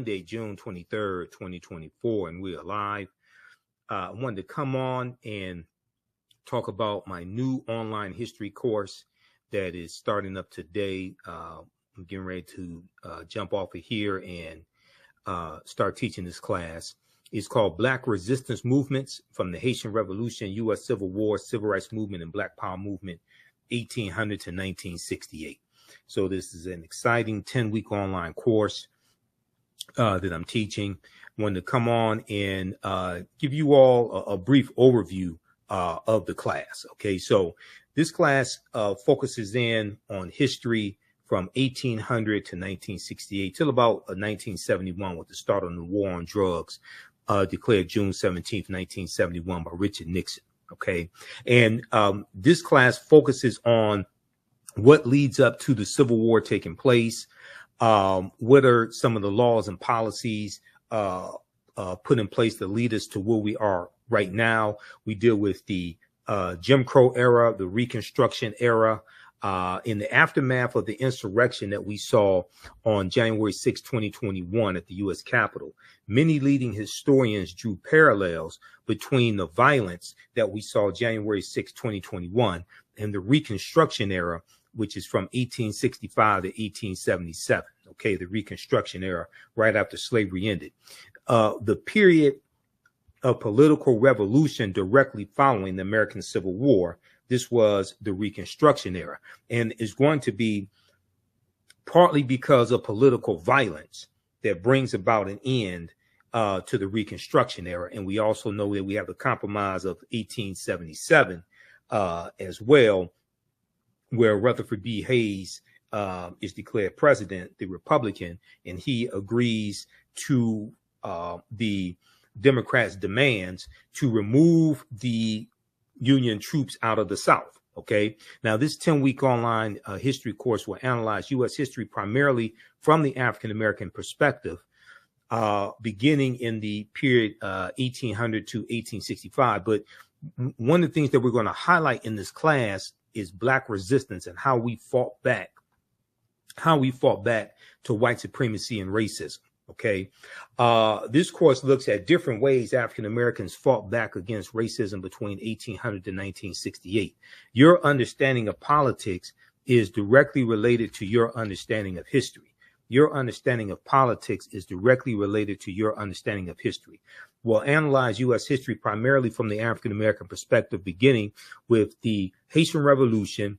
Monday, June 23rd, 2024, and we're live. I wanted to come on and talk about my new online history course that is starting up today. I'm getting ready to jump off of here and start teaching this class. It's called Black Resistance Movements from the Haitian Revolution, U.S. Civil War, Civil Rights Movement, and Black Power Movement, 1800 to 1968. So this is an exciting 10-week online course that I'm teaching. I wanted to come on and give you all a brief overview of the class. Okay, so this class focuses in on history from 1800 to 1968 till about 1971, with the start of the war on drugs, declared June 17th, 1971 by Richard Nixon. Okay, and this class focuses on what leads up to the Civil War taking place, what are some of the laws and policies put in place that lead us to where we are right now. We deal with the Jim Crow era, the Reconstruction era, in the aftermath of the insurrection that we saw on January 6, 2021 at the U.S. Capitol. Many leading historians drew parallels between the violence that we saw January 6, 2021 and the Reconstruction era, which is from 1865 to 1877. Okay, the Reconstruction era, right after slavery ended. The period of political revolution directly following the American Civil War, this was the Reconstruction era, and is going to be partly because of political violence that brings about an end to the Reconstruction era. And we also know that we have the Compromise of 1877 as well, where Rutherford B. Hayes is declared president, the Republican, and he agrees to the Democrats' demands to remove the Union troops out of the South. Okay, now this 10-week online history course will analyze U.S. history primarily from the African-American perspective, beginning in the period 1800 to 1865. But one of the things that we're going to highlight in this class is Black resistance and how we fought back to white supremacy and racism. Okay, this course looks at different ways African Americans fought back against racism between 1800 to 1968. Your understanding of politics is directly related to your understanding of history. Your understanding of politics is directly related to your understanding of history. We'll analyze U.S. history primarily from the African American perspective, beginning with the Haitian Revolution,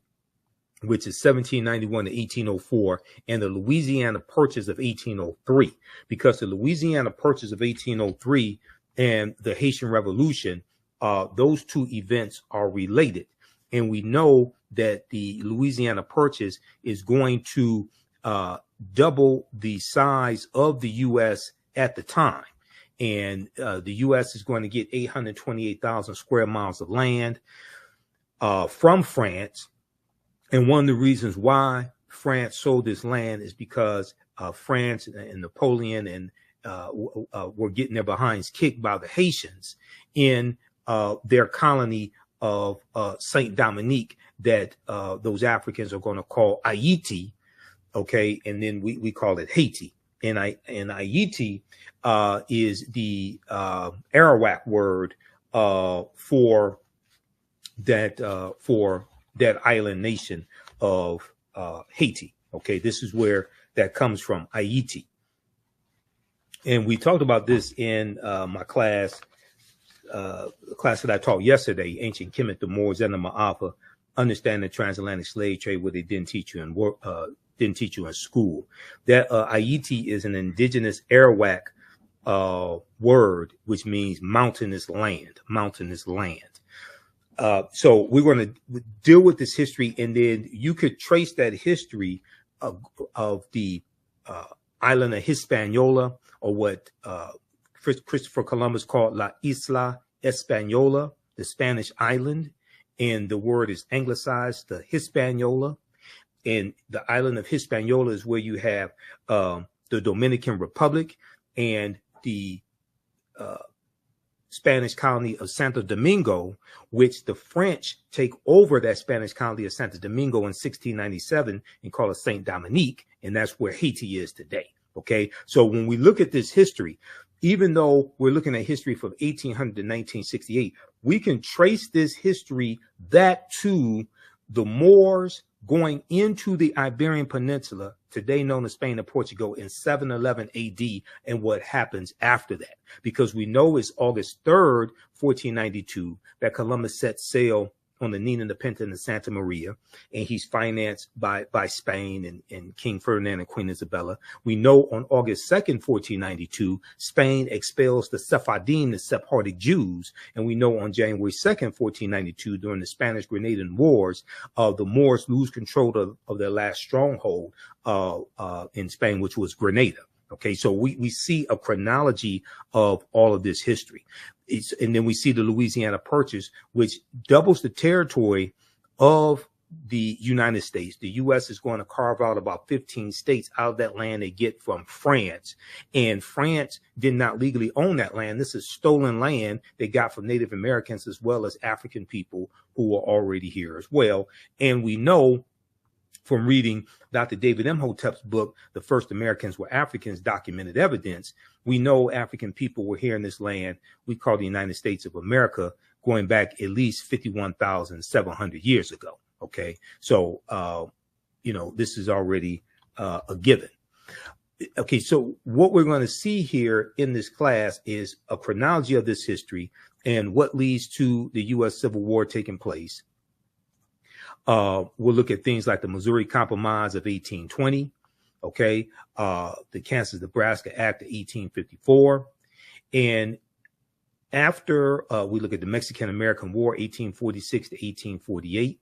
which is 1791 to 1804, and the Louisiana Purchase of 1803, because the Louisiana Purchase of 1803 and the Haitian Revolution, those two events are related. And we know that the Louisiana Purchase is going to double the size of the U.S. at the time. And the U.S. is going to get 828,000 square miles of land from France. And one of the reasons why France sold this land is because France and Napoleon and were getting their behinds kicked by the Haitians in their colony of Saint Dominique that those Africans are going to call Haiti. Okay, and then we call it Haiti. And Haiti is the Arawak word for that island nation of Haiti. Okay, this is where that comes from, Haiti. And we talked about this in my class, the class that I taught yesterday, Ancient Kemet, the Moors, and the Ma'afa, Understanding the Transatlantic Slave Trade, where they didn't teach you in school. That Haiti is an indigenous Arawak word, which means mountainous land, so we're going to deal with this history, and then you could trace that history of the island of Hispaniola, or what Christopher Columbus called La Isla Española, the Spanish island, and the word is anglicized to Hispaniola. And the island of Hispaniola is where you have the Dominican Republic and the Spanish colony of Santo Domingo, which the French take over that Spanish colony of Santo Domingo in 1697 and call it Saint Dominique, and that's where Haiti is today. Okay, so when we look at this history, even though we're looking at history from 1800 to 1968, we can trace this history back to the Moors going into the Iberian Peninsula, today known as Spain and Portugal, in 711 AD, and what happens after that. Because we know it's August 3rd, 1492, that Columbus sets sail on the Nina, the Pinta, and the Santa Maria, and he's financed by Spain and King Ferdinand and Queen Isabella. We know on August 2nd, 1492, Spain expels the Sephardim, the Sephardic Jews, and we know on January 2nd, 1492, during the Spanish-Grenadian Wars, the Moors lose control of their last stronghold in Spain, which was Grenada. Okay, so we see a chronology of all of this history. And then we see the Louisiana Purchase, which doubles the territory of the United States. The U.S. is going to carve out about 15 states out of that land they get from France. And France did not legally own that land. This is stolen land they got from Native Americans as well as African people who were already here as well. And we know from reading Dr. David Imhotep's book, The First Americans Were Africans, Documented Evidence, we know African people were here in this land we call the United States of America, going back at least 51,700 years ago. Okay, so, this is already a given. Okay, so what we're going to see here in this class is a chronology of this history and what leads to the U.S. Civil War taking place. We'll look at things like the Missouri Compromise of 1820, okay, the Kansas-Nebraska Act of 1854. And after we look at the Mexican-American War, 1846 to 1848.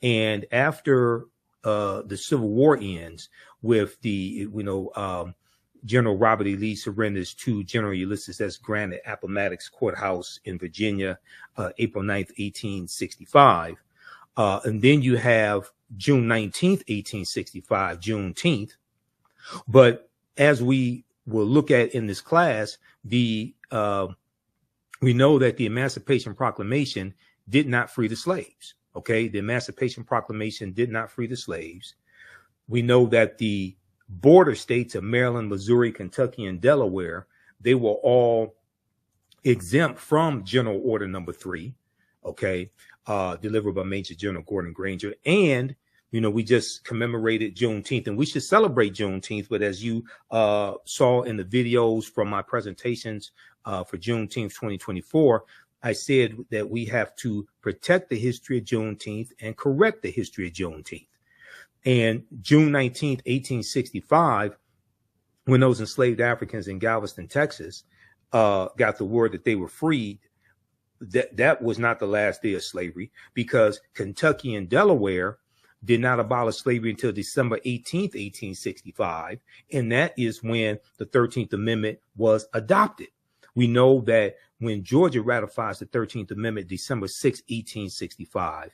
And after the Civil War ends with the, General Robert E. Lee surrenders to General Ulysses S. Grant at Appomattox Courthouse in Virginia, April 9th, 1865. And then you have June 19th, 1865, Juneteenth. But as we will look at in this class, we know that the Emancipation Proclamation did not free the slaves. Okay, the Emancipation Proclamation did not free the slaves. We know that the border states of Maryland, Missouri, Kentucky, and Delaware, they were all exempt from General Order Number 3. Okay, delivered by Major General Gordon Granger. And, we just commemorated Juneteenth, and we should celebrate Juneteenth. But as you saw in the videos from my presentations for Juneteenth 2024, I said that we have to protect the history of Juneteenth and correct the history of Juneteenth. And June 19th, 1865, when those enslaved Africans in Galveston, Texas, got the word that they were freed, that was not the last day of slavery, because Kentucky and Delaware did not abolish slavery until December 18th, 1865. And that is when the 13th Amendment was adopted. We know that when Georgia ratifies the 13th Amendment, December 6, 1865,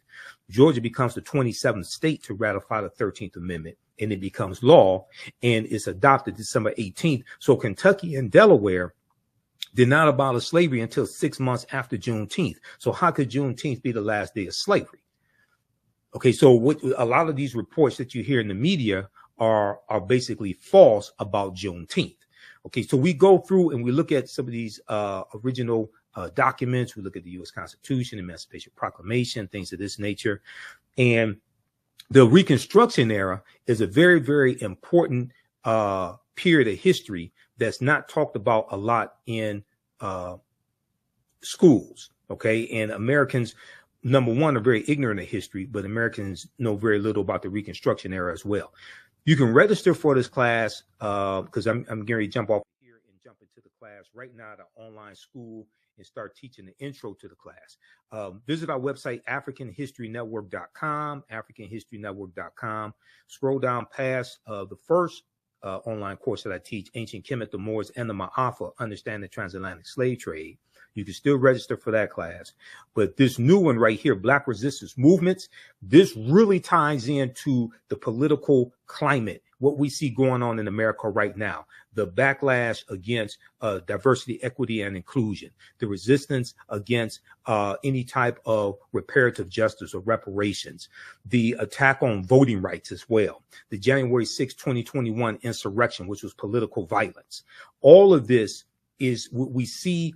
Georgia becomes the 27th state to ratify the 13th Amendment, and it becomes law, and it's adopted December 18th. So Kentucky and Delaware did not abolish slavery until 6 months after Juneteenth. So how could Juneteenth be the last day of slavery? Okay, so what a lot of these reports that you hear in the media are basically false about Juneteenth. Okay, so we go through and we look at some of these original documents. We look at the U.S. Constitution, Emancipation Proclamation, things of this nature. And the Reconstruction Era is a very, very important period of history that's not talked about a lot in schools. Okay, and Americans, number one, are very ignorant of history, but Americans know very little about the Reconstruction Era as well. You can register for this class because I'm getting ready to jump off here and jump into the class right now, the online school, and start teaching the intro to the class. Visit our website, AfricanHistoryNetwork.com, AfricanHistoryNetwork.com. Scroll down past the first online course that I teach, Ancient Kemet, the Moors, and the Ma'afa, Understand the Transatlantic Slave Trade. You can still register for that class. But this new one right here, Black Resistance Movements, this really ties into the political climate what we see going on in America right now, the backlash against diversity, equity, and inclusion, the resistance against any type of reparative justice or reparations, the attack on voting rights as well, the January 6, 2021 insurrection, which was political violence. All of this is what we see.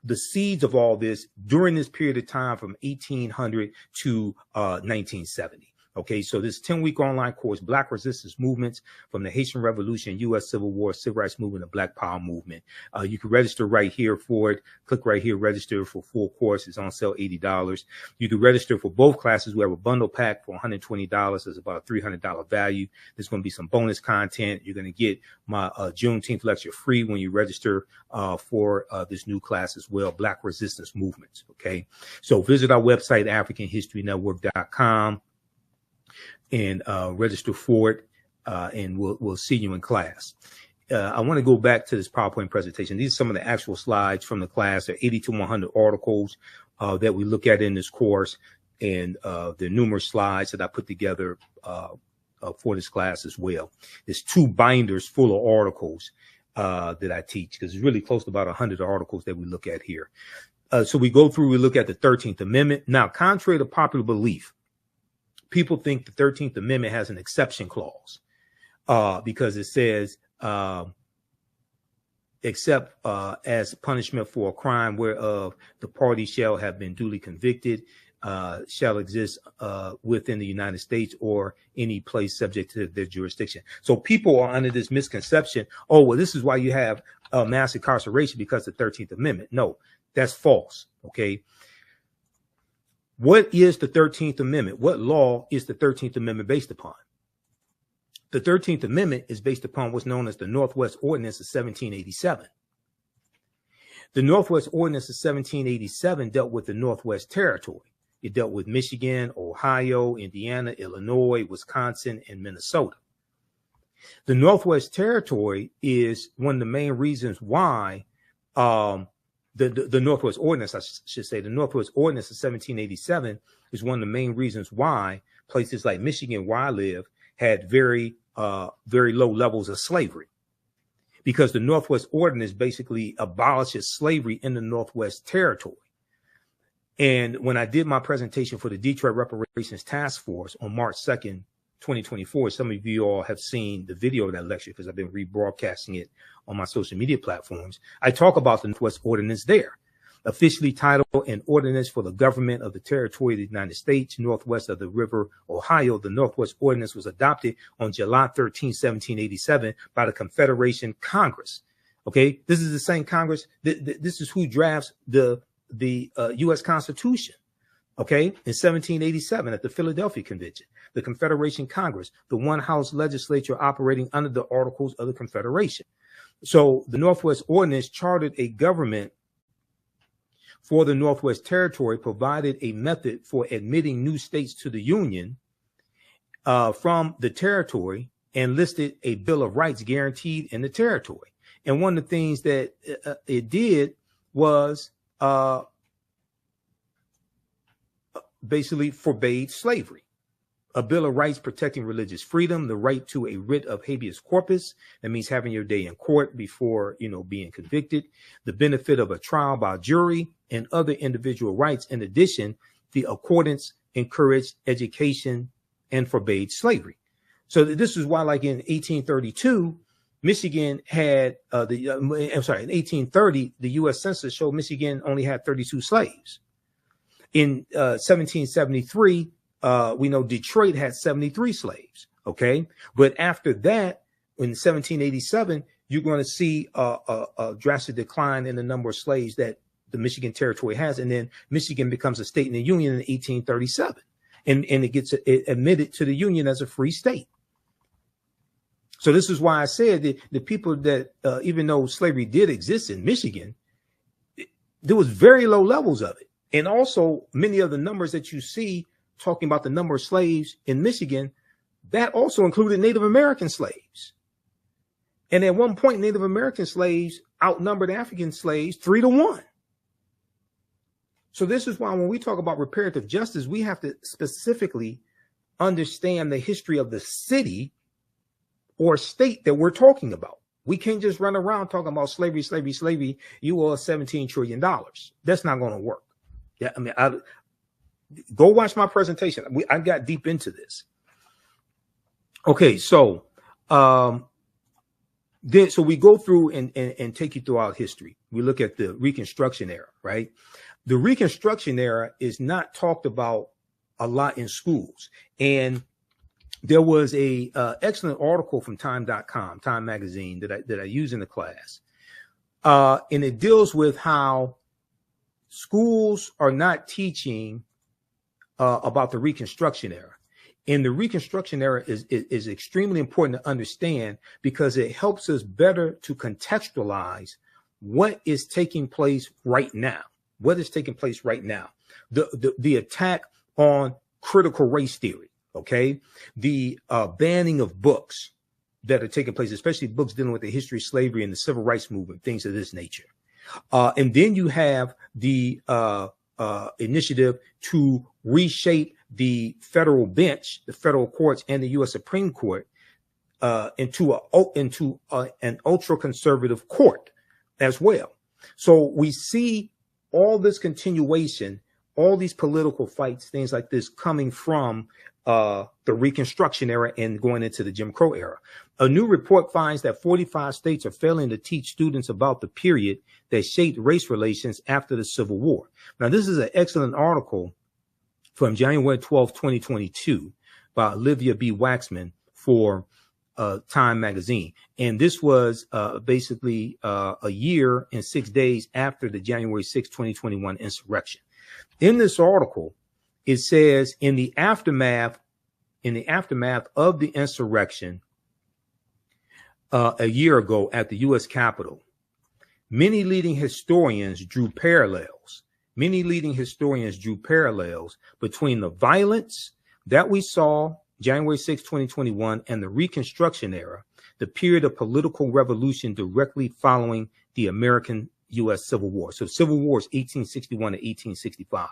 The seeds of all this during this period of time from 1800 to 1970. Okay, so this 10-week online course, Black Resistance Movements from the Haitian Revolution, U.S. Civil War, Civil Rights Movement, and Black Power Movement. You can register right here for it. Click right here, register for full course. It's on sale, $80. You can register for both classes. We have a bundle pack for $120. It's about a $300 value. There's going to be some bonus content. You're going to get my Juneteenth lecture free when you register for this new class as well, Black Resistance Movements. Okay, so visit our website, AfricanHistoryNetwork.com. and register for it, and we'll see you in class. I want to go back to this PowerPoint presentation. These are some of the actual slides from the class. There are 80 to 100 articles that we look at in this course, and there are numerous slides that I put together for this class as well. There's 2 binders full of articles that I teach, because it's really close to about 100 articles that we look at here. So we go through, we look at the 13th Amendment. Now, contrary to popular belief, people think the 13th Amendment has an exception clause because it says, except as punishment for a crime whereof the party shall have been duly convicted, shall exist within the United States or any place subject to their jurisdiction. So people are under this misconception, oh, well, this is why you have mass incarceration, because of the 13th Amendment. No, that's false, okay? What is the 13th Amendment? What law is the 13th Amendment based upon? The 13th Amendment is based upon what's known as the Northwest Ordinance of 1787. The Northwest Ordinance of 1787 dealt with the Northwest Territory. It dealt with Michigan, Ohio, Indiana, Illinois, Wisconsin, and Minnesota. The Northwest Territory is one of the main reasons why the Northwest Ordinance, I should say, the Northwest Ordinance of 1787 is one of the main reasons why places like Michigan, where I live, had very low levels of slavery, because the Northwest Ordinance basically abolishes slavery in the Northwest Territory. And when I did my presentation for the Detroit Reparations Task Force on March 2nd, 2024, some of you all have seen the video of that lecture because I've been rebroadcasting it on my social media platforms. I talk about the Northwest Ordinance there, officially titled An Ordinance for the Government of the Territory of the United States, Northwest of the River Ohio. The Northwest Ordinance was adopted on July 13, 1787 by the Confederation Congress. Okay, this is the same Congress. This is who drafts the U.S. Constitution. Okay, in 1787 at the Philadelphia Convention, the Confederation Congress, the one-house legislature operating under the Articles of the Confederation. So the Northwest Ordinance chartered a government for the Northwest Territory, provided a method for admitting new states to the Union from the territory, and listed a Bill of Rights guaranteed in the territory. And one of the things that it did was basically forbade slavery. A Bill of Rights protecting religious freedom, the right to a writ of habeas corpus, that means having your day in court before, being convicted, the benefit of a trial by jury, and other individual rights. In addition, the accordance encouraged education and forbade slavery. So this is why, like in 1832, Michigan had in 1830, the U.S. Census showed Michigan only had 32 slaves. In 1773, we know Detroit had 73 slaves. Okay. But after that, in 1787, you're going to see a drastic decline in the number of slaves that the Michigan Territory has. And then Michigan becomes a state in the Union in 1837. And it gets admitted to the Union as a free state. So this is why I said that the people that, even though slavery did exist in Michigan, there was very low levels of it. And also many of the numbers that you see talking about the number of slaves in Michigan, that also included Native American slaves. And at one point, Native American slaves outnumbered African slaves 3-1. So this is why when we talk about reparative justice, we have to specifically understand the history of the city or state that we're talking about. We can't just run around talking about slavery, slavery, slavery. You owe us $17 trillion. That's not going to work. Yeah, I mean, go watch my presentation. I got deep into this. Okay, so so we go through and take you throughout history. We look at the Reconstruction era, right? The Reconstruction era is not talked about a lot in schools. And there was a excellent article from time.com, Time magazine, that I use in the class. And it deals with how schools are not teaching about the Reconstruction era. And the Reconstruction era is extremely important to understand because it helps us better to contextualize what is taking place right now. What is taking place right now? The attack on critical race theory, okay? The banning of books that are taking place, especially books dealing with the history of slavery and the civil rights movement, things of this nature. And then you have the initiative to reshape the federal bench, the federal courts, and the U.S. Supreme Court into an ultra-conservative court as well. So we see all this continuation, all these political fights, things like this coming from the Reconstruction era and going into the Jim Crow era. A new report finds that 45 states are failing to teach students about the period that shaped race relations after the Civil War. Now, this is an excellent article from January 12, 2022 by Olivia B. Waxman for Time magazine. And this was basically a year and 6 days after the January 6, 2021 insurrection. In this article, it says in the aftermath of the insurrection a year ago at the U.S. Capitol, many leading historians drew parallels between the violence that we saw January 6, 2021 and the Reconstruction era, the period of political revolution directly following the American U.S. Civil War. So Civil War is 1861 to 1865.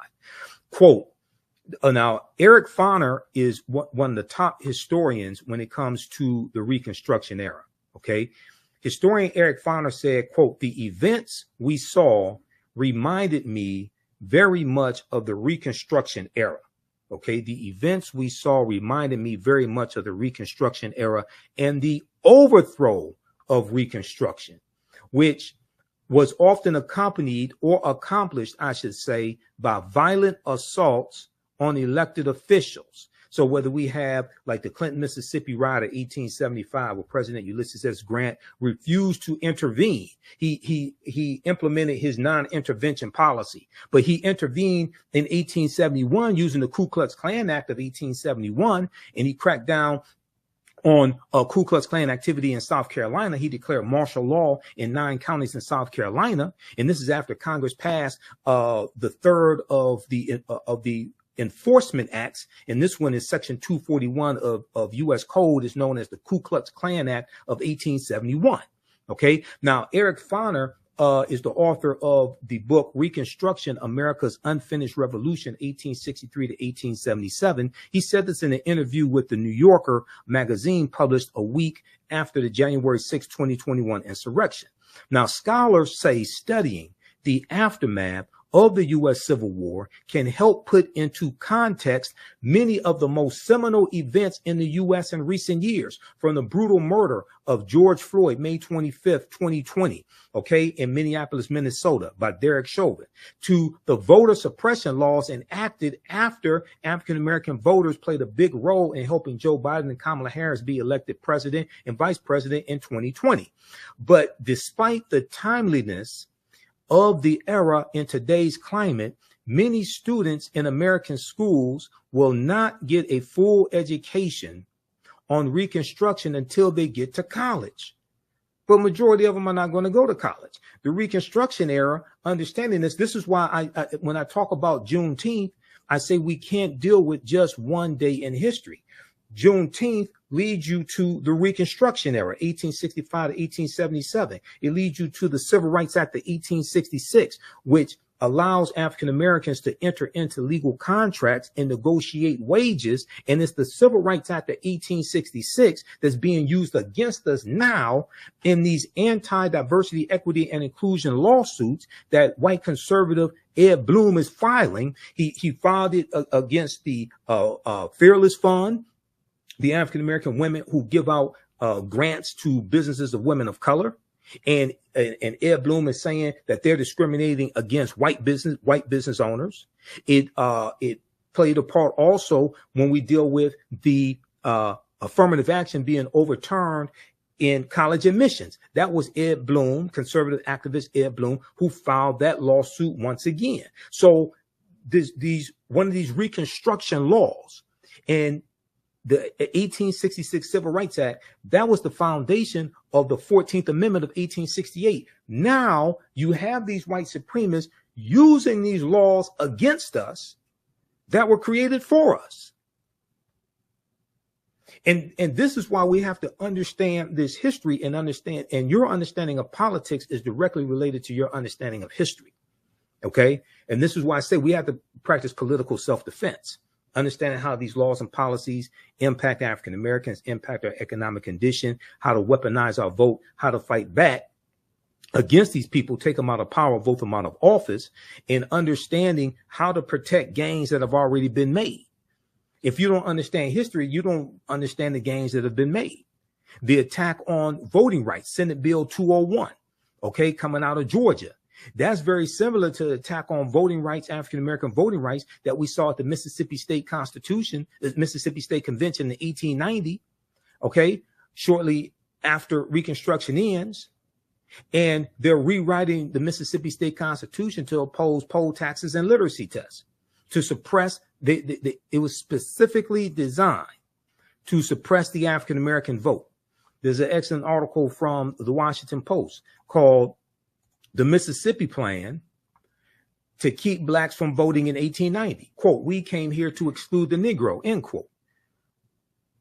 Quote, now, Eric Foner is one of the top historians when it comes to the Reconstruction era. Okay. Historian Eric Foner said, quote, the events we saw reminded me very much of the Reconstruction era. Okay. The events we saw reminded me very much of the Reconstruction era and the overthrow of Reconstruction, which was often accompanied or accomplished, I should say, by violent assaults on elected officials. So whether we have like the Clinton, Mississippi riot of 1875, where President Ulysses S. Grant refused to intervene. He implemented his non-intervention policy, but he intervened in 1871 using the Ku Klux Klan Act of 1871, and he cracked down on Ku Klux Klan activity in South Carolina. He declared martial law in 9 counties in South Carolina, and this is after Congress passed the third of the enforcement acts, and this one is section 241 of U.S. Code, is known as the Ku Klux Klan Act of 1871. Okay, now Eric Foner is the author of the book Reconstruction, America's Unfinished Revolution, 1863 to 1877. He said this in an interview with the New Yorker magazine published a week after the January 6, 2021 insurrection. Now, scholars say studying the aftermath of the U.S. Civil War can help put into context many of the most seminal events in the U.S. in recent years, from the brutal murder of George Floyd, May 25th, 2020, okay, in Minneapolis, Minnesota, by Derek Chauvin, to the voter suppression laws enacted after African-American voters played a big role in helping Joe Biden and Kamala Harris be elected president and vice president in 2020. But despite the timeliness of the era in today's climate, many students in American schools will not get a full education on Reconstruction until they get to college. But majority of them are not going to go to college. The Reconstruction era, understanding this is why I when I talk about Juneteenth, I say we can't deal with just one day in history. Juneteenth leads you to the Reconstruction era, 1865 to 1877. It leads you to the Civil Rights Act of 1866, which allows African Americans to enter into legal contracts and negotiate wages. And it's the Civil Rights Act of 1866 that's being used against us now in these anti-diversity, equity, and inclusion lawsuits that white conservative Ed Bloom is filing. He filed it against the Fearless Fund, the African American women who give out grants to businesses of women of color. And Ed Bloom is saying that they're discriminating against white business owners. It played a part also when we deal with the affirmative action being overturned in college admissions. That was Ed Bloom, conservative activist Ed Bloom, who filed that lawsuit once again. So one of these Reconstruction laws and the 1866 Civil Rights Act, that was the foundation of the 14th Amendment of 1868. Now you have these white supremacists using these laws against us that were created for us. And this is why we have to understand this history and understand, and your understanding of politics is directly related to your understanding of history. Okay. And this is why I say we have to practice political self-defense. Understanding how these laws and policies impact African Americans, impact our economic condition, how to weaponize our vote, how to fight back against these people, take them out of power, vote them out of office, and understanding how to protect gains that have already been made. If you don't understand history, you don't understand the gains that have been made. The attack on voting rights, Senate Bill 201, okay, coming out of Georgia. That's very similar to the attack on voting rights, African-American voting rights that we saw at the Mississippi State Constitution, the Mississippi State Convention in 1890, okay, shortly after Reconstruction ends. And they're rewriting the Mississippi State Constitution to oppose poll taxes and literacy tests, to suppress, it was specifically designed to suppress the African-American vote. There's an excellent article from the Washington Post called "The Mississippi Plan to Keep Blacks from Voting in 1890. Quote, "We came here to exclude the Negro," end quote.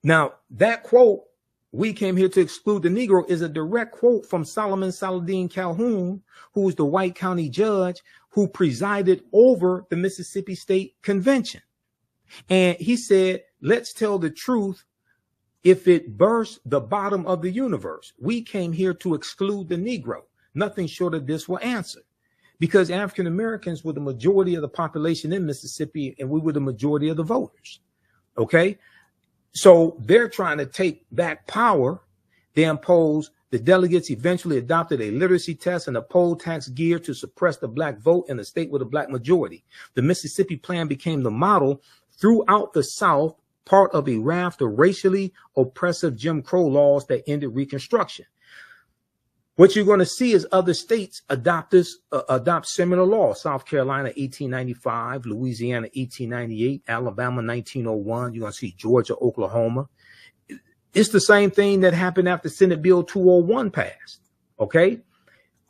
Now, that quote, "We came here to exclude the Negro," is a direct quote from Solomon Saladin Calhoun, who was the white county judge who presided over the Mississippi State Convention. And he said, "Let's tell the truth. If it bursts the bottom of the universe, we came here to exclude the Negro. Nothing short of this will answer." Because African Americans were the majority of the population in Mississippi, and we were the majority of the voters. Okay. So they're trying to take back power. They imposed, the delegates eventually adopted a literacy test and a poll tax geared to suppress the black vote in a state with a black majority. The Mississippi Plan became the model throughout the South, part of a raft of racially oppressive Jim Crow laws that ended Reconstruction. What you're going to see is other states adopt similar laws. South Carolina, 1895, Louisiana, 1898, Alabama, 1901. You're going to see Georgia, Oklahoma. It's the same thing that happened after Senate Bill 201 passed. Okay.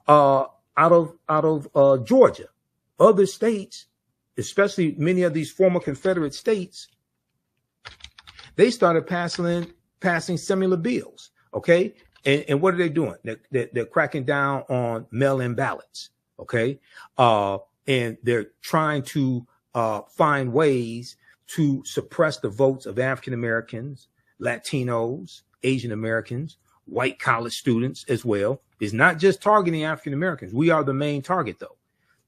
Out of Georgia, other states, especially many of these former Confederate states, they started passing similar bills. Okay. And what are they doing? They're cracking down on mail-in ballots, okay? And they're trying to find ways to suppress the votes of African Americans, Latinos, Asian Americans, white college students as well. It's not just targeting African Americans. We are the main target, though,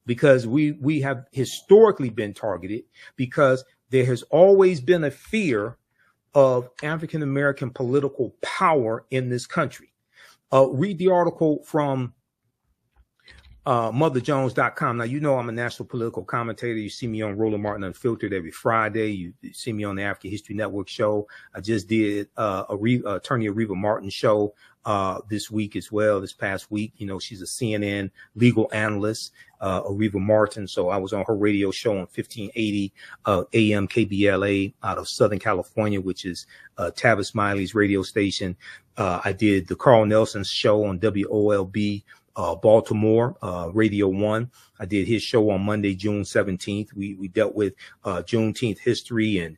because we have historically been targeted, because there has always been a fear of African American political power in this country. Read the article from motherjones.com. Now, you know I'm a national political commentator. You see me on Roland Martin Unfiltered every Friday. You see me on the African History Network show. I just did Attorney Areva Martin show this week as well, this past week. You know, she's a CNN legal analyst, Areva Martin. So I was on her radio show on 1580 AM KBLA out of Southern California, which is Tavis Smiley's radio station. I did the Carl Nelson show on WOLB Baltimore, Radio 1. I did his show on Monday, June 17th. We dealt with Juneteenth history and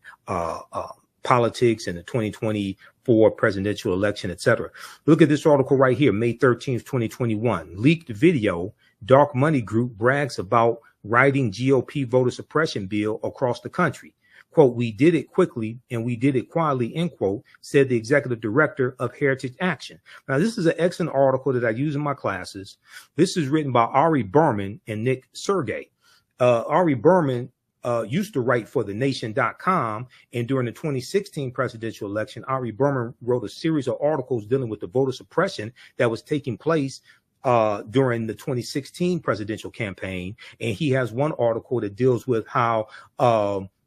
politics and the 2024 presidential election, etc. Look at this article right here, May 13th, 2021. Leaked video, Dark Money Group brags about writing GOP voter suppression bill across the country. Quote, we did it quickly and we did it quietly, end quote, said the executive director of Heritage Action. Now, this is an excellent article that I use in my classes. This is written by Ari Berman and Nick Sergey. Ari Berman used to write for thenation.com, and during the 2016 presidential election, Ari Berman wrote a series of articles dealing with the voter suppression that was taking place during the 2016 presidential campaign. And he has one article that deals with how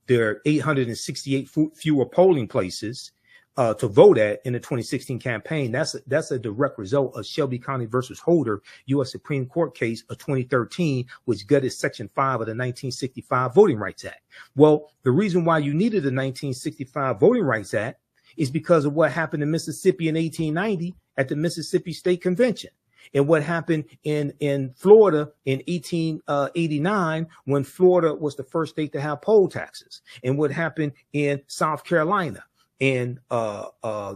there are 868 fewer polling places to vote at in the 2016 campaign. That's a direct result of Shelby County versus Holder, U.S. Supreme Court case of 2013, which gutted Section 5 of the 1965 Voting Rights Act. Well, the reason why you needed the 1965 Voting Rights Act is because of what happened in Mississippi in 1890 at the Mississippi State Convention, and what happened in Florida in 1889 when Florida was the first state to have poll taxes, and what happened in South Carolina and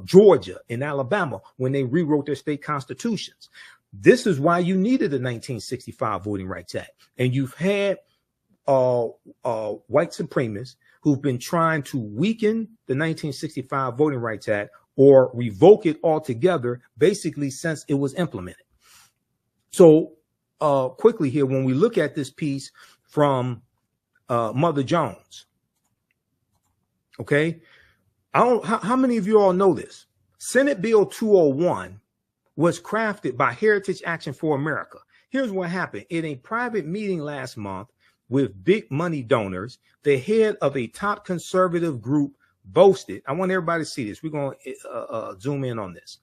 Georgia and Alabama when they rewrote their state constitutions. This is why you needed the 1965 Voting Rights Act. And you've had white supremacists who've been trying to weaken the 1965 Voting Rights Act or revoke it altogether, basically since it was implemented. So quickly here, when we look at this piece from Mother Jones, okay, how many of you all know this? Senate Bill 201 was crafted by Heritage Action for America. Here's what happened. In a private meeting last month with big money donors, the head of a top conservative group boasted, I want everybody to see this. We're going to zoom in on this.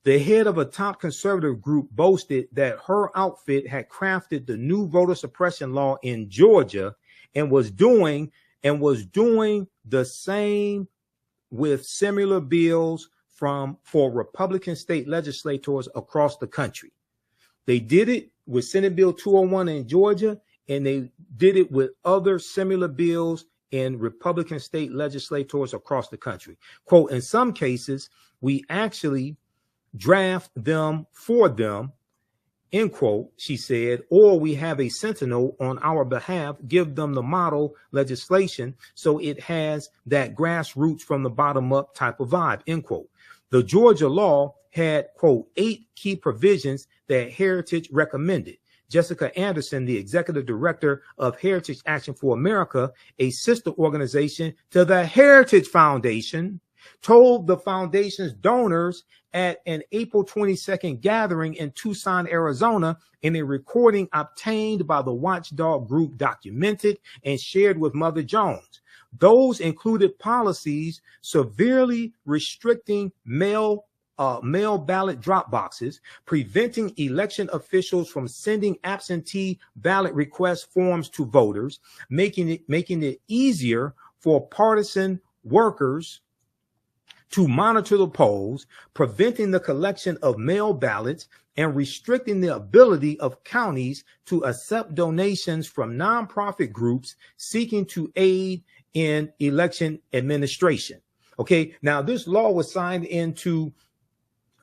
The head of a top conservative group boasted that her outfit had crafted the new voter suppression law in Georgia and was doing the same with similar bills for Republican state legislators across the country. They did it with Senate Bill 201 in Georgia, and they did it with other similar bills in Republican state legislators across the country. Quote, in some cases, we actually draft them for them, end quote, she said, or we have a sentinel on our behalf, give them the model legislation so it has that grassroots from the bottom up type of vibe, end quote. The Georgia law had, quote, 8 key provisions that Heritage recommended. Jessica Anderson, the executive director of Heritage Action for America, a sister organization to the Heritage Foundation, told the foundation's donors at an April 22nd gathering in Tucson, Arizona, in a recording obtained by the watchdog group Documented and shared with Mother Jones. Those included policies severely restricting mail ballot drop boxes, preventing election officials from sending absentee ballot request forms to voters, making it easier for partisan workers to monitor the polls, preventing the collection of mail ballots, and restricting the ability of counties to accept donations from nonprofit groups seeking to aid in election administration. Okay, now this law was signed into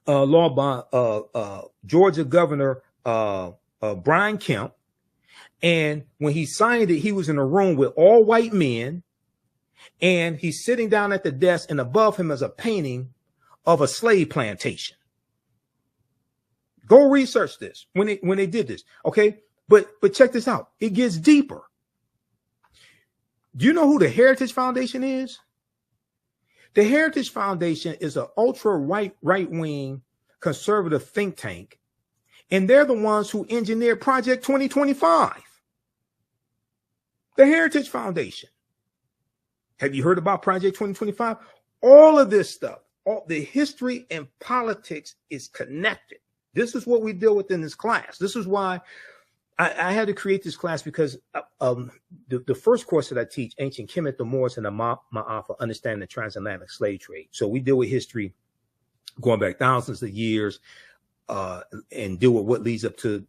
law by Georgia Governor Brian Kemp, and when he signed it, he was in a room with all white men. And he's sitting down at the desk, and above him is a painting of a slave plantation. Go research this when they did this. Okay. But check this out. It gets deeper. Do you know who the Heritage Foundation is? The Heritage Foundation is an ultra right-wing conservative think tank. And they're the ones who engineered Project 2025. The Heritage Foundation. Have you heard about Project 2025? All of this stuff, all the history and politics is connected. This is what we deal with in this class. This is why I had to create this class, because the first course that I teach, Ancient Kemet, the Moors, and the Ma'afa, Understanding the Transatlantic Slave Trade. So we deal with history going back thousands of years and deal with what leads up to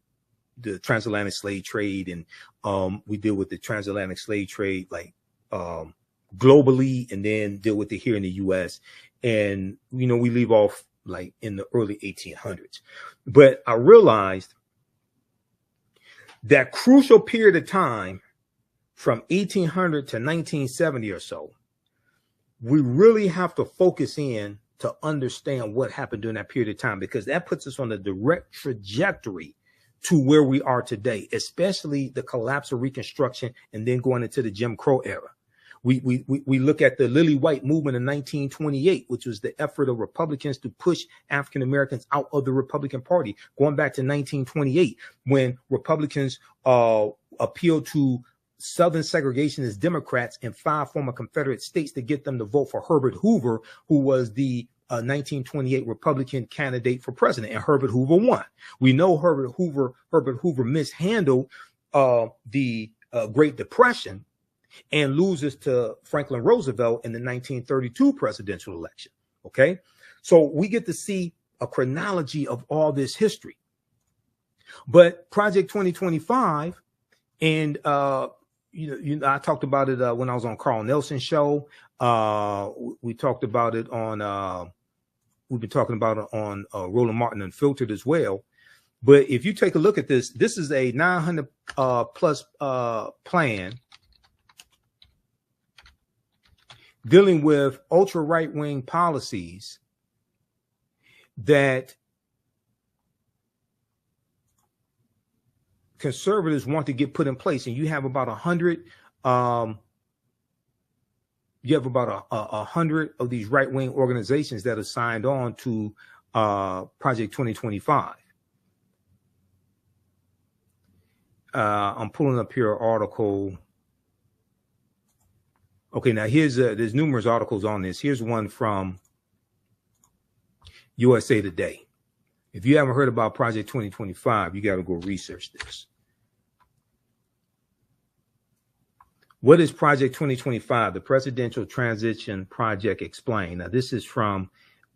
the transatlantic slave trade. And we deal with the transatlantic slave trade, like globally, and then deal with it here in the U.S. And, you know, we leave off like in the early 1800s. But I realized that crucial period of time from 1800 to 1970 or so, we really have to focus in to understand what happened during that period of time, because that puts us on a direct trajectory to where we are today, especially the collapse of Reconstruction and then going into the Jim Crow era. We look at the Lily White movement in 1928, which was the effort of Republicans to push African Americans out of the Republican Party, going back to 1928, when Republicans appealed to Southern segregationist Democrats in 5 former Confederate states to get them to vote for Herbert Hoover, who was the 1928 Republican candidate for president, and Herbert Hoover won. We know Herbert Hoover mishandled the Great Depression and loses to Franklin Roosevelt in the 1932 presidential election. Okay, so we get to see a chronology of all this history. But Project 2025, and you know, I talked about it when I was on Carl Nelson's show. We talked about it on. We've been talking about it on Roland Martin Unfiltered as well. But if you take a look at this, this is a 900 plus plan dealing with ultra right-wing policies that conservatives want to get put in place. And you have about 100 of these right-wing organizations that are signed on to Project 2025. I'm pulling up here an article. Okay, now there's numerous articles on this. Here's one from USA Today. If you haven't heard about Project 2025, you got to go research this. What is Project 2025? The Presidential Transition Project Explained. Now, this is from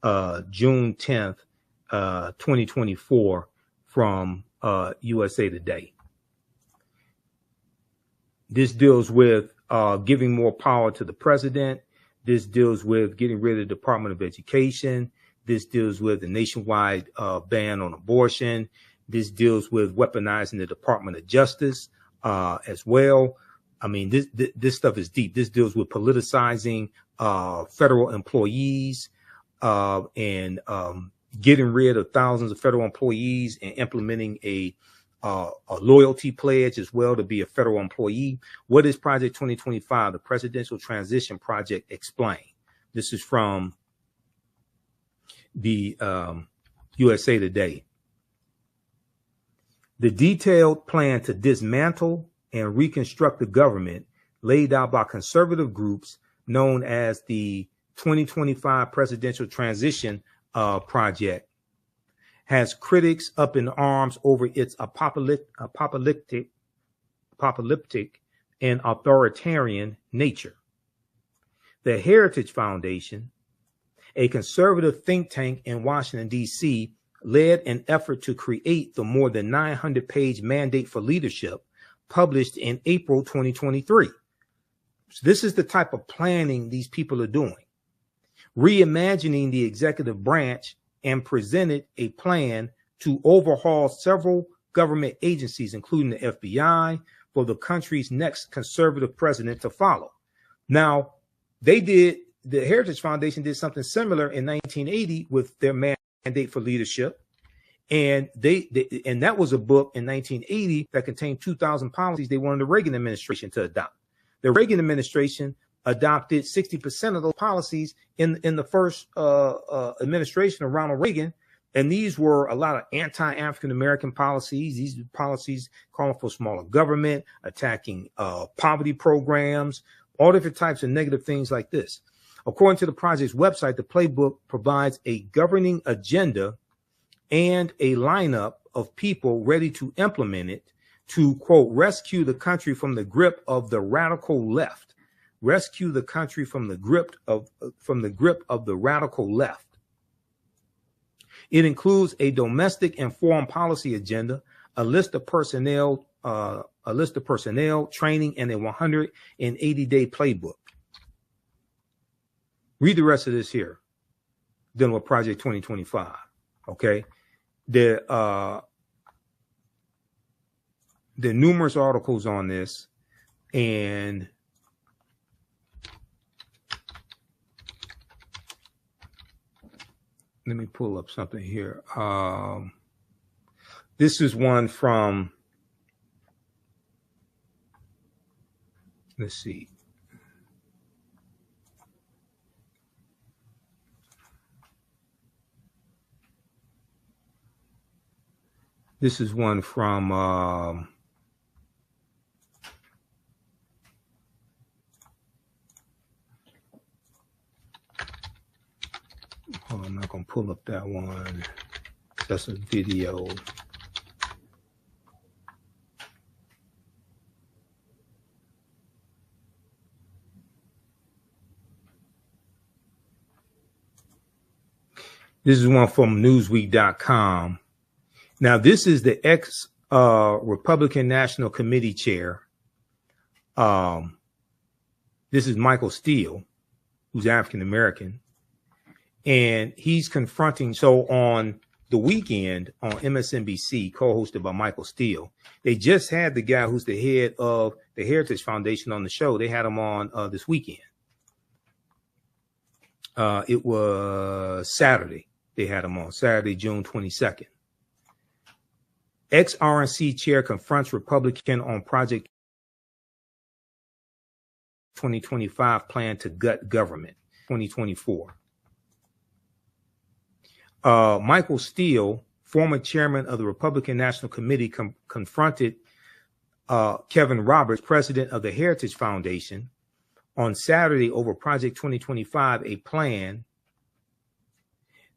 June 10th, 2024 from USA Today. This deals with giving more power to the president. This deals with getting rid of the Department of Education. This deals with the nationwide ban on abortion. This deals with weaponizing the Department of Justice as well. I mean, this stuff is deep. This deals with politicizing federal employees and getting rid of thousands of federal employees and implementing a loyalty pledge as well to be a federal employee. What is Project 2025? The Presidential Transition Project Explained. This is from the USA Today. The detailed plan to dismantle and reconstruct the government laid out by conservative groups known as the 2025 Presidential Transition Project has critics up in arms over its apocalyptic and authoritarian nature. The Heritage Foundation, a conservative think tank in Washington, D.C., led an effort to create the more than 900-page Mandate for Leadership published in April 2023. So this is the type of planning these people are doing. Reimagining the executive branch, and presented a plan to overhaul several government agencies, including the FBI, for the country's next conservative president to follow. Now, the Heritage Foundation did something similar in 1980 with their Mandate for Leadership. And and that was a book in 1980 that contained 2,000 policies they wanted the Reagan administration to adopt. The Reagan administration adopted 60% of those policies in the first administration of Ronald Reagan. And these were a lot of anti-African American policies. These policies calling for smaller government, attacking poverty programs, all different types of negative things like this. According to the project's website, the playbook provides a governing agenda and a lineup of people ready to implement it to, quote, rescue the country from the grip of the radical left. Rescue the country from the grip of the radical left. It includes a domestic and foreign policy agenda, a list of personnel, training, and a 180-day playbook. Read the rest of this here, dealing with Project 2025. Okay, there are numerous articles on this, and let me pull up something here. This is one from, let's see. This is one from oh, I'm not gonna pull up that one. That's a video. This is one from Newsweek.com. Now, this is the ex-Republican National Committee chair. This is Michael Steele, who's African-American. And he's confronting, so on the weekend on MSNBC, co-hosted by Michael Steele, they just had the guy who's the head of the Heritage Foundation on the show. They had him on this weekend. It was Saturday. They had him on Saturday, June 22nd. Ex-RNC chair confronts Republican on Project 2025 plan to gut government, 2024. Michael Steele, former chairman of the Republican National Committee, confronted Kevin Roberts, president of the Heritage Foundation, on Saturday over Project 2025, a plan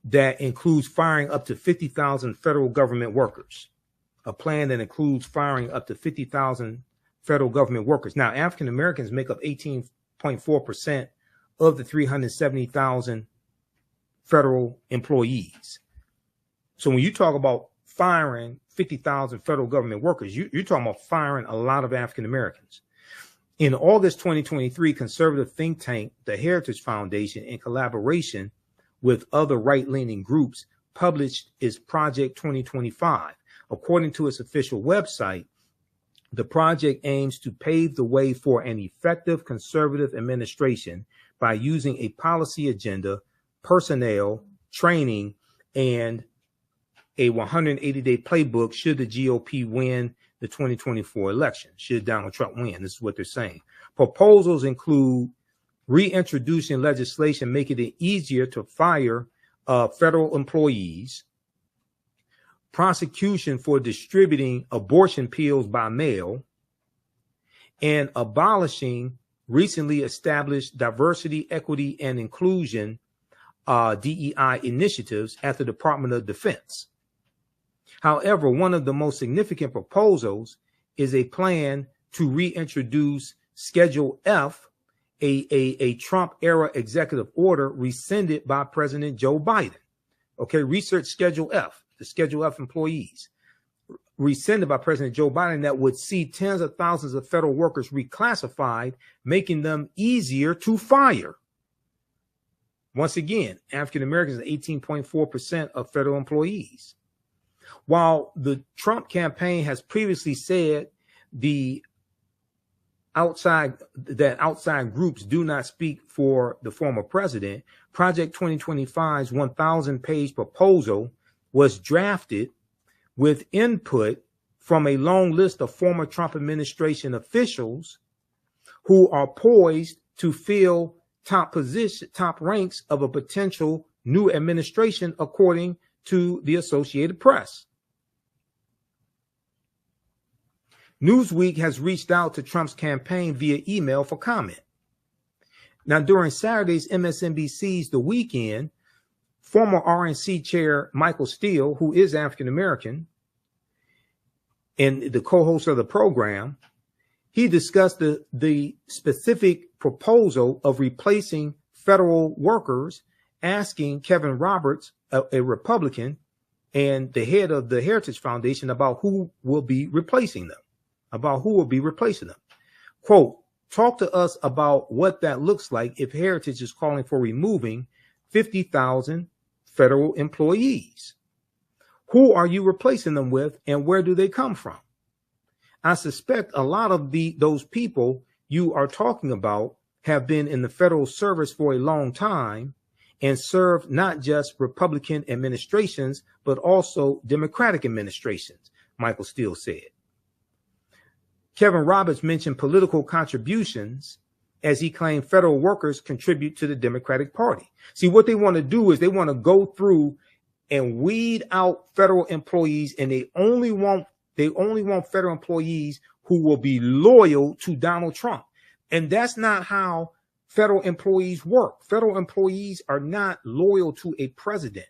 that includes firing up to 50,000 federal government workers. A plan that includes firing up to 50,000 federal government workers. Now, African Americans make up 18.4% of the 370,000 federal employees. So when you talk about firing 50,000 federal government workers, you're talking about firing a lot of African Americans. In August 2023, conservative think tank, the Heritage Foundation, in collaboration with other right-leaning groups, published its Project 2025. According to its official website, the project aims to pave the way for an effective conservative administration by using a policy agenda, personnel, training, and a 180-day playbook should the GOP win the 2024 election, should Donald Trump win. This is what they're saying. Proposals include reintroducing legislation making it easier to fire federal employees, prosecution for distributing abortion pills by mail, and abolishing recently established diversity, equity, and inclusion DEI initiatives at the Department of Defense. However, one of the most significant proposals is a plan to reintroduce Schedule F, a Trump-era executive order rescinded by President Joe Biden. Okay, research Schedule F, the Schedule F employees, rescinded by President Joe Biden, that would see tens of thousands of federal workers reclassified, making them easier to fire. Once again, African Americans are 18.4% of federal employees. While the Trump campaign has previously said that outside groups do not speak for the former president, Project 2025's 1,000-page proposal was drafted with input from a long list of former Trump administration officials who are poised to fill top ranks of a potential new administration, according to the Associated Press. Newsweek has reached out to Trump's campaign via email for comment. Now, during Saturday's MSNBC's The Weekend, former RNC chair Michael Steele, who is African American and the co-host of the program, he discussed the specific proposal of replacing federal workers, asking Kevin Roberts, a Republican and the head of the Heritage Foundation, about who will be replacing them. Quote, talk to us about what that looks like if Heritage is calling for removing 50,000 federal employees. Who are you replacing them with, and where do they come from? I suspect a lot of those people you are talking about have been in the federal service for a long time and served not just Republican administrations, but also Democratic administrations, Michael Steele said. Kevin Roberts mentioned political contributions as he claimed federal workers contribute to the Democratic Party. See, what they want to do is they want to go through and weed out federal employees, and they only want federal employees who will be loyal to Donald Trump. And that's not how federal employees work. Federal employees are not loyal to a president.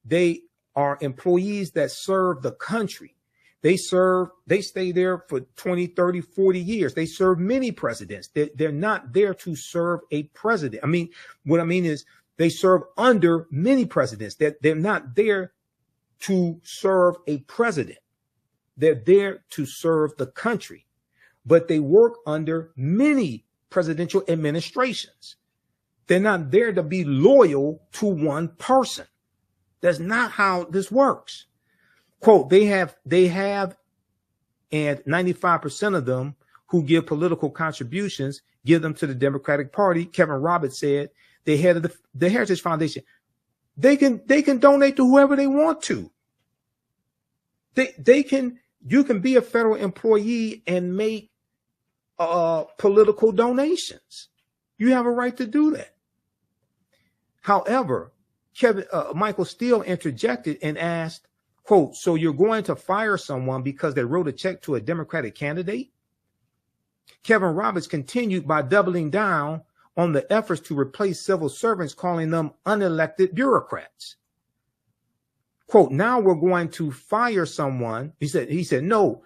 They are employees that serve the country. They stay there for 20, 30, 40 years. They serve many presidents. They're not there to serve a president. I mean, what I mean is they serve under many presidents. They're not there to serve a president. They're there to serve the country, but they work under many presidential administrations. They're not there to be loyal to one person. That's not how this works. Quote, they have, and 95% of them who give political contributions give them to the Democratic Party. Kevin Roberts said, the head of the Heritage Foundation, they can donate to whoever they want to. You can be a federal employee and make political donations. You have a right to do that. However, Michael Steele interjected and asked, quote, so you're going to fire someone because they wrote a check to a Democratic candidate? Kevin Roberts continued by doubling down on the efforts to replace civil servants, calling them unelected bureaucrats. Quote, now we're going to fire someone. He said, no,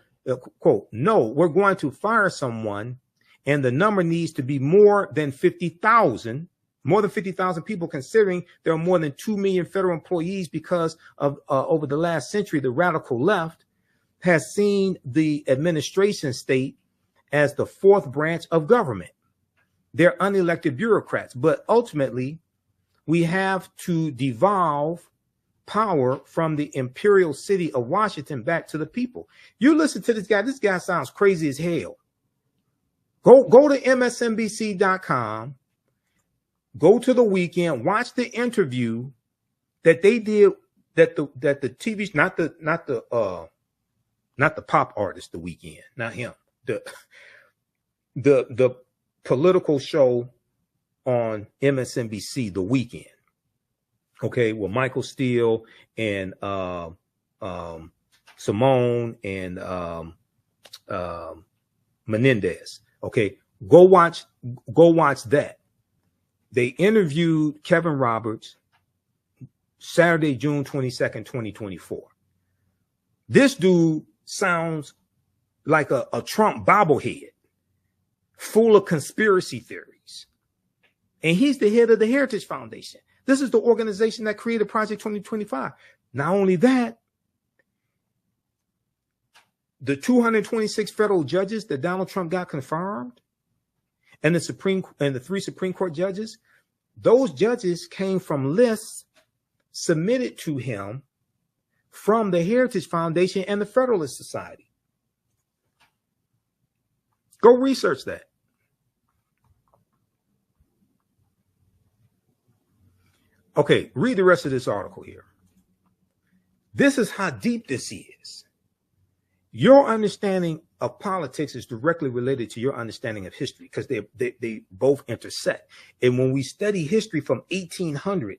quote, no, we're going to fire someone, and the number needs to be more than 50,000. More than 50,000 people, considering there are more than 2 million federal employees because of over the last century, the radical left has seen the administration state as the fourth branch of government. They're unelected bureaucrats, but ultimately we have to devolve power from the imperial city of Washington back to the people. You listen to this guy. This guy sounds crazy as hell. Go to MSNBC.com. Go to the weekend, watch the interview that they did, that the TV, not the pop artist, the weekend, not him, the political show on MSNBC, the weekend. Okay, with Michael Steele and Simone and Menendez. Okay, go watch that. They interviewed Kevin Roberts Saturday, June 22nd, 2024. This dude sounds like a Trump bobblehead, full of conspiracy theories. And he's the head of the Heritage Foundation. This is the organization that created Project 2025. Not only that, the 226 federal judges that Donald Trump got confirmed, and the 3 Supreme Court judges, those judges came from lists submitted to him from the Heritage Foundation and the Federalist Society. Go research that. Okay, read the rest of this article here. This is how deep this is. Your understanding of politics is directly related to your understanding of history, because they both intersect. And when we study history from 1800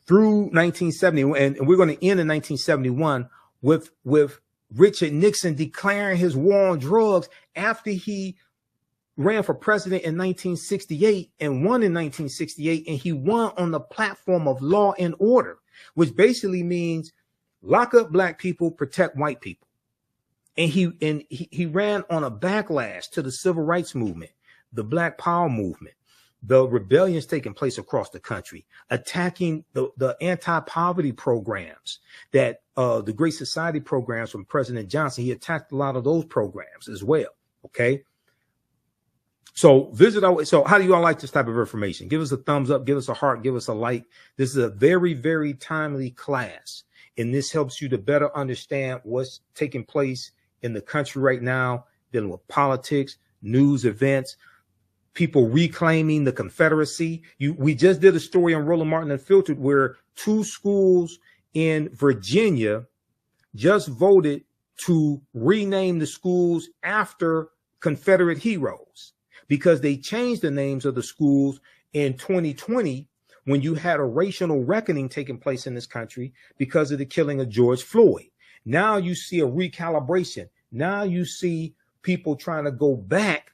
through 1970, and we're going to end in 1971 with Richard Nixon declaring his war on drugs after he ran for president in 1968 and won in 1968, and he won on the platform of law and order, which basically means lock up black people, protect white people. And he ran on a backlash to the civil rights movement, the Black Power movement, the rebellions taking place across the country, attacking the anti-poverty programs that the Great Society programs from President Johnson. He attacked a lot of those programs as well. Okay. So so how do you all like this type of information? Give us a thumbs up, give us a heart, give us a like. This is a very, very timely class, and this helps you to better understand what's taking place in the country right now, dealing with politics, news events, people reclaiming the Confederacy. We just did a story on Roland Martin Unfiltered where 2 schools in Virginia just voted to rename the schools after Confederate heroes because they changed the names of the schools in 2020 when you had a racial reckoning taking place in this country because of the killing of George Floyd. Now you see a recalibration. Now you see people trying to go back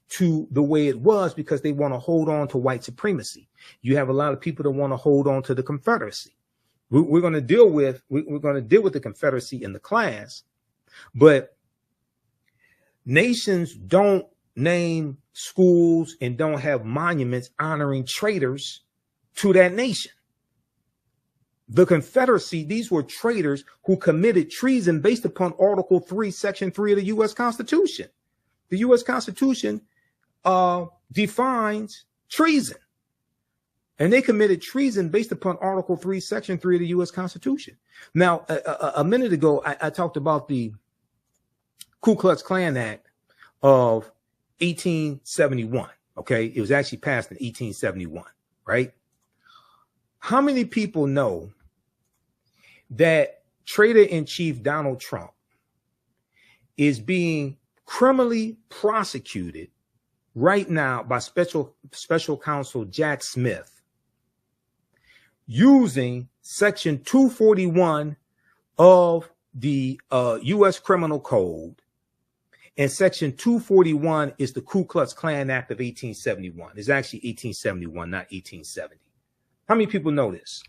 to the way it was because they want to hold on to white supremacy. You have a lot of people that want to hold on to the Confederacy. We're going to deal with the Confederacy in the class, but nations don't name schools and don't have monuments honoring traitors to that nation. The Confederacy, these were traitors who committed treason based upon Article 3, Section 3 of the U.S. Constitution. The U.S. Constitution defines treason. And they committed treason based upon Article 3, Section 3 of the U.S. Constitution. Now, a minute ago, I talked about the Ku Klux Klan Act of 1871. Okay, it was actually passed in 1871, right? How many people know that Traitor-in-Chief Donald Trump is being criminally prosecuted right now by special counsel Jack Smith using Section 241 of the U.S. Criminal Code? And Section 241 is the Ku Klux Klan Act of 1871. It's actually 1871, not 1870. How many people know this?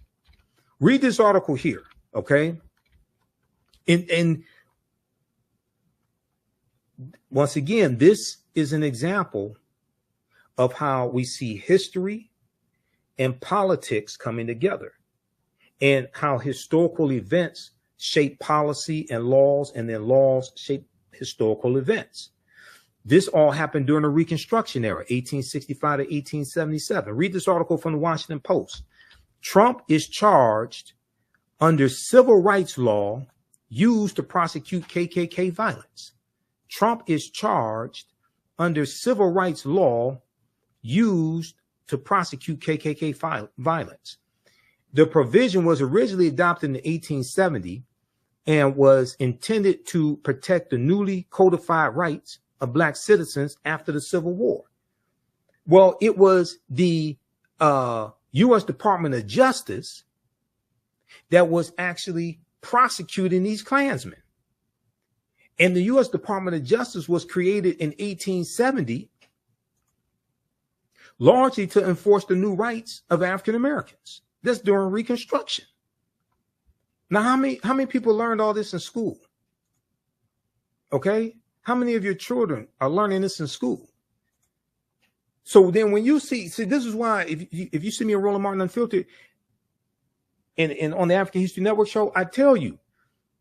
Read this article here, okay? And once again, this is an example of how we see history and politics coming together and how historical events shape policy and laws, and then laws shape historical events. This all happened during the Reconstruction Era, 1865 to 1877. Read this article from the Washington Post. Trump is charged under civil rights law used to prosecute KKK violence. Trump is charged under civil rights law used to prosecute KKK violence. The provision was originally adopted in 1870 and was intended to protect the newly codified rights of Black citizens after the Civil War. Well, it was the U.S. Department of Justice that was actually prosecuting these Klansmen. And the U.S. Department of Justice was created in 1870 largely to enforce the new rights of African Americans. That's during Reconstruction. Now, how many people learned all this in school? Okay? How many of your children are learning this in school? So then when you see this is why if you see me on Roland Martin Unfiltered and on the African History Network show, I tell you,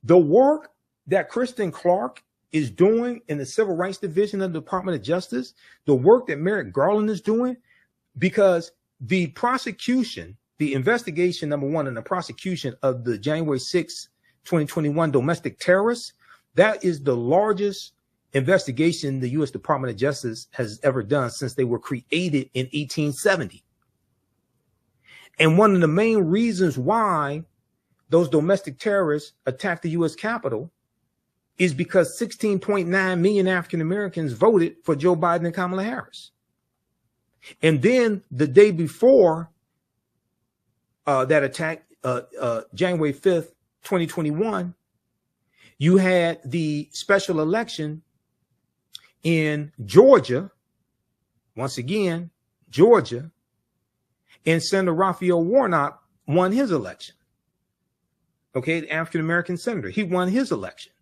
the work that Kristen Clark is doing in the Civil Rights Division of the Department of Justice, the work that Merrick Garland is doing, because the prosecution, the investigation, number one, and the prosecution of the January 6, 2021 domestic terrorists, that is the largest investigation the U.S. Department of Justice has ever done since they were created in 1870. And one of the main reasons why those domestic terrorists attacked the U.S. Capitol is because 16.9 million African Americans voted for Joe Biden and Kamala Harris. And then the day before that attack, January 5th, 2021, you had the special election in Georgia, once again, Georgia, and Senator Raphael Warnock won his election. Okay, the African-American senator, he won his election.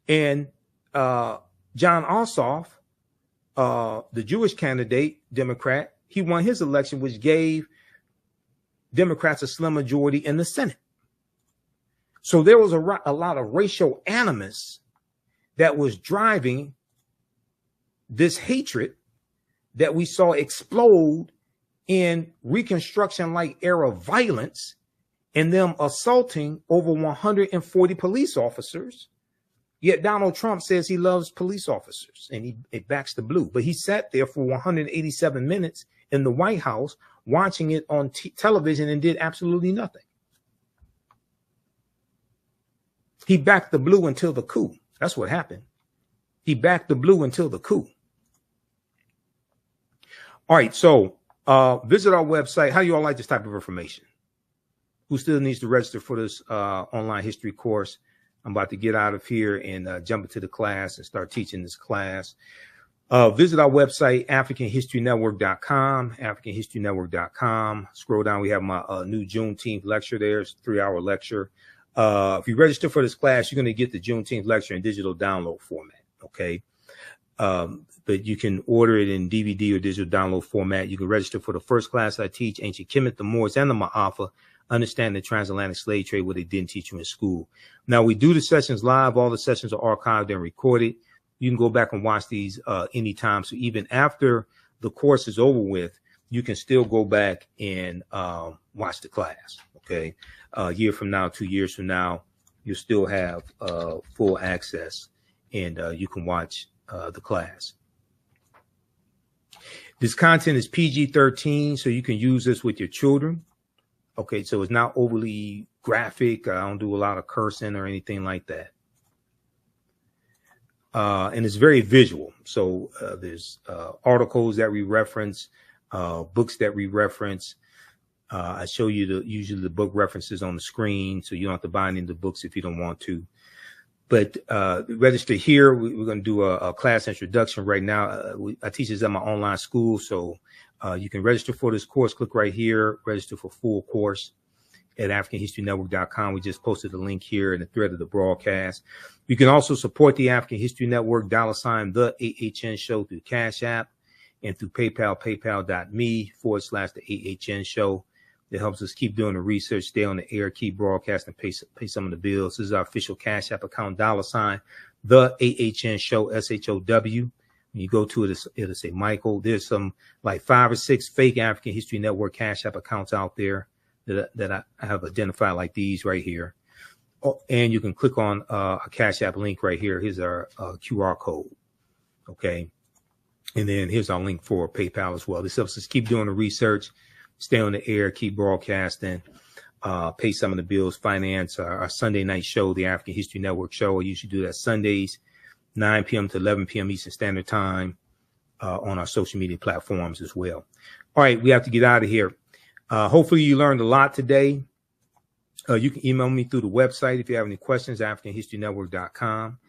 And John Ossoff, the Jewish candidate, Democrat, he won his election, which gave Democrats a slim majority in the Senate. So there was a lot of racial animus that was driving this hatred that we saw explode in Reconstruction-like era violence and them assaulting over 140 police officers, Yet Donald Trump says he loves police officers and he backs the blue. But he sat there for 187 minutes in the White House watching it on television and did absolutely nothing. He backed the blue until the coup. That's what happened. He backed the blue until the coup. All right, so visit our website. How do you all like this type of information? Who still needs to register for this online history course? I'm about to get out of here and jump into the class and start teaching this class. Visit our website, AfricanHistoryNetwork.com, AfricanHistoryNetwork.com. Scroll down. We have my new Juneteenth lecture there. It's a 3-hour lecture. If you register for this class, you're going to get the Juneteenth lecture in digital download format. Okay. But you can order it in DVD or digital download format. You can register for the first class I teach, Ancient Kemet, the Moors, and the Ma'afa. Understand the transatlantic slave trade, what they didn't teach you in school. Now, we do the sessions live. All the sessions are archived and recorded. You can go back and watch these anytime. So even after the course is over with, you can still go back and watch the class. Okay. A year from now, 2 years from now, you'll still have full access and you can watch the class. This content is PG-13, so you can use this with your children. Okay, so it's not overly graphic. I don't do a lot of cursing or anything like that. And it's very visual. So there's articles that we reference, books that we reference. I show you usually the book references on the screen, so you don't have to buy any of the books if you don't want to. But register here. We're going to do a class introduction right now. I teach this at my online school, so you can register for this course. Click right here, register for full course at AfricanHistoryNetwork.com. We just posted the link here in the thread of the broadcast. You can also support the African History Network, $ the AHN show through Cash App and through PayPal, paypal.me/the AHN show. That helps us keep doing the research, stay on the air, keep broadcasting, pay some of the bills. This is our official Cash App account, $ the AHN show, SHOW. When you go to it, it'll say Michael. There's some like 5 or 6 fake African History Network Cash App accounts out there that I have identified, like these right here. Oh, and you can click on a Cash App link right here. Here's our QR code. Okay. And then here's our link for PayPal as well. This helps us keep doing the research, stay on the air, keep broadcasting, pay some of the bills, finance our Sunday night show, the African History Network show. I usually do that Sundays, 9 p.m. to 11 p.m. Eastern Standard Time on our social media platforms as well. All right, we have to get out of here. Hopefully you learned a lot today. You can email me through the website if you have any questions, AfricanHistoryNetwork.com.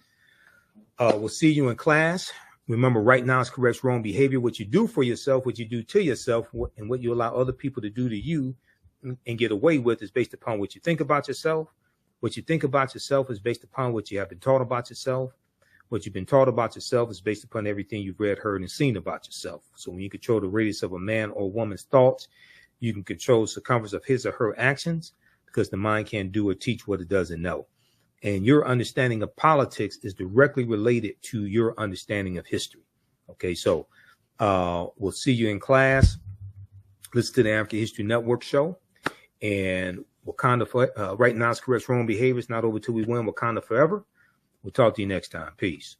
We'll see you in class. Remember, right now is correct wrong behavior. What you do for yourself, what you do to yourself, and what you allow other people to do to you and get away with is based upon what you think about yourself. What you think about yourself is based upon what you have been taught about yourself. What you've been taught about yourself is based upon everything you've read, heard, and seen about yourself. So when you control the radius of a man or woman's thoughts, you can control the circumference of his or her actions, because the mind can't do or teach what it doesn't know. And your understanding of politics is directly related to your understanding of history. Okay, so we'll see you in class. Listen to the African History Network show. And Wakanda, right now is correct wrong behavior. It's not over till we win. Wakanda forever. We'll talk to you next time. Peace.